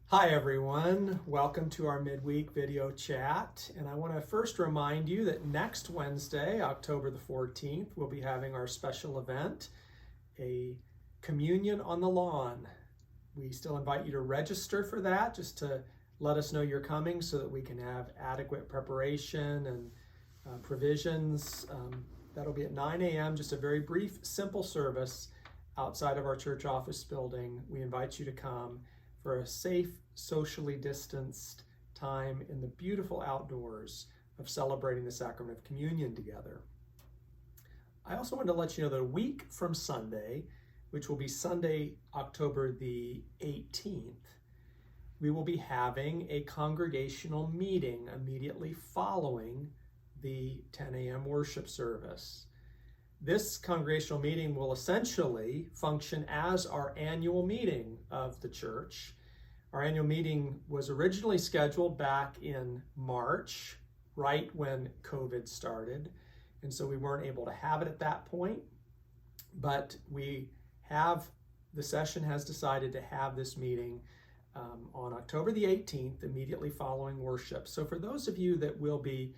Hi everyone, welcome to our midweek video chat. And I want to first remind you that next Wednesday, October the 14th, we'll be having our special event, a communion on the lawn. We still invite you to register for that, just to let us know you're coming so that we can have adequate preparation and provisions. That'll be at 9 a.m., just a very brief, simple service outside of our church office building. We invite you to come for a safe, socially distanced time in the beautiful outdoors of celebrating the sacrament of communion together. I also want to let you know that a week from Sunday, which will be Sunday, October the 18th, we will be having a congregational meeting immediately following the 10 a.m. worship service. This congregational meeting will essentially function as our annual meeting of the church. Our annual meeting was originally scheduled back in March, right when COVID started, and so we weren't able to have it at that point. But the session has decided to have this meeting on October the 18th, immediately following worship. So for those of you that will be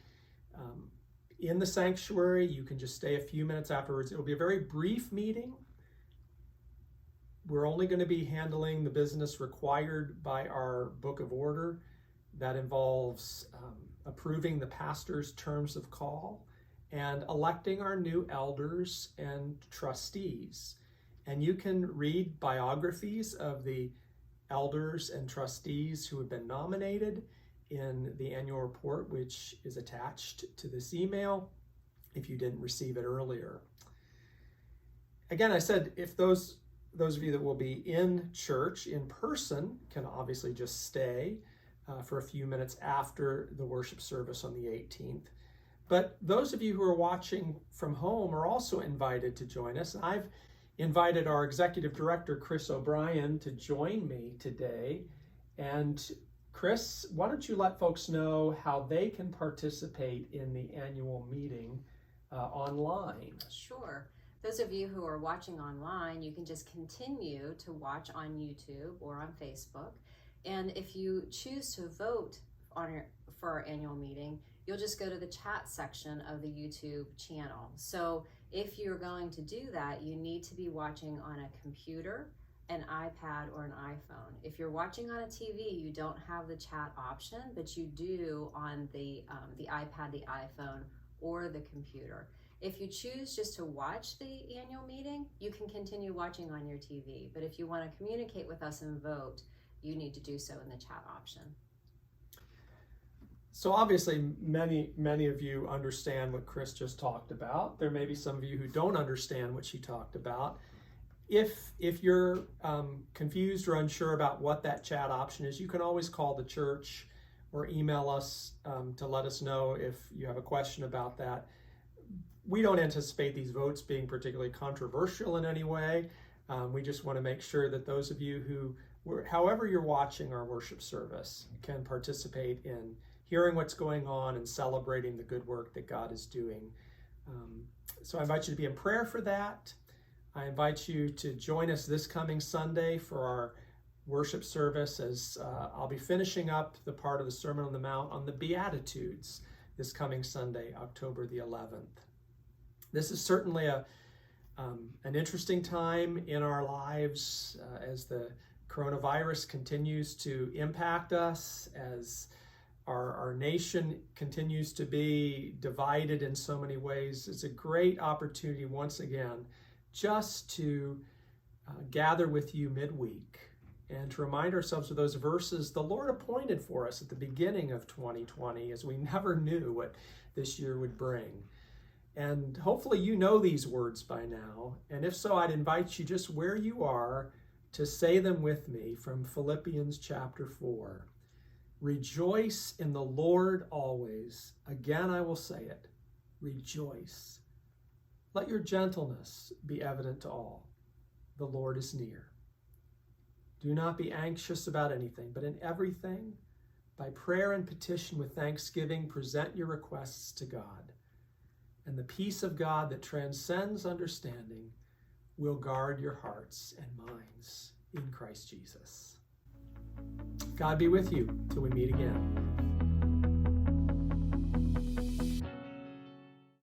in the sanctuary, you can just stay a few minutes afterwards. It'll be a very brief meeting. We're only going to be handling the business required by our book of order. That involves approving the pastor's terms of call and electing our new elders and trustees. And you can read biographies of the elders and trustees who have been nominated in the annual report, which is attached to this email if you didn't receive it earlier. Again, I said if those of you that will be in church in person can obviously just stay for a few minutes after the worship service on the 18th. But those of you who are watching from home are also invited to join us. I've invited our executive director, Chris O'Brien, to join me today. And Chris, why don't you let folks know how they can participate in the annual meeting online? Sure. Those of you who are watching online, you can just continue to watch on YouTube or on Facebook. And if you choose to vote for our annual meeting, you'll just go to the chat section of the YouTube channel. So if you're going to do that, you need to be watching on a computer, an iPad, or an iPhone. If you're watching on a TV, you don't have the chat option, but you do on the iPad, the iPhone, or the computer. If you choose just to watch the annual meeting, you can continue watching on your TV. But if you want to communicate with us and vote, you need to do so in the chat option. So obviously, many of you understand what Chris just talked about. There may be some of you who don't understand what she talked about. If you're confused or unsure about what that chat option is, you can always call the church or email us to let us know if you have a question about that. We don't anticipate these votes being particularly controversial in any way. We just want to make sure that those of you who, however you're watching our worship service, can participate in hearing what's going on and celebrating the good work that God is doing. So I invite you to be in prayer for that. I invite you to join us this coming Sunday for our worship service, as I'll be finishing up the part of the Sermon on the Mount on the Beatitudes this coming Sunday, October the 11th. This is certainly an interesting time in our lives as the coronavirus continues to impact us, as our nation continues to be divided in so many ways. It's a great opportunity once again just to gather with you midweek and to remind ourselves of those verses the Lord appointed for us at the beginning of 2020, as we never knew what this year would bring. And hopefully you know these words by now. And if so, I'd invite you just where you are to say them with me from Philippians chapter 4. Rejoice in the Lord always. Again, I will say it. Rejoice. Let your gentleness be evident to all. The Lord is near. Do not be anxious about anything, but in everything, by prayer and petition with thanksgiving, present your requests to God. And the peace of God that transcends understanding will guard your hearts and minds in Christ Jesus. God be with you till we meet again.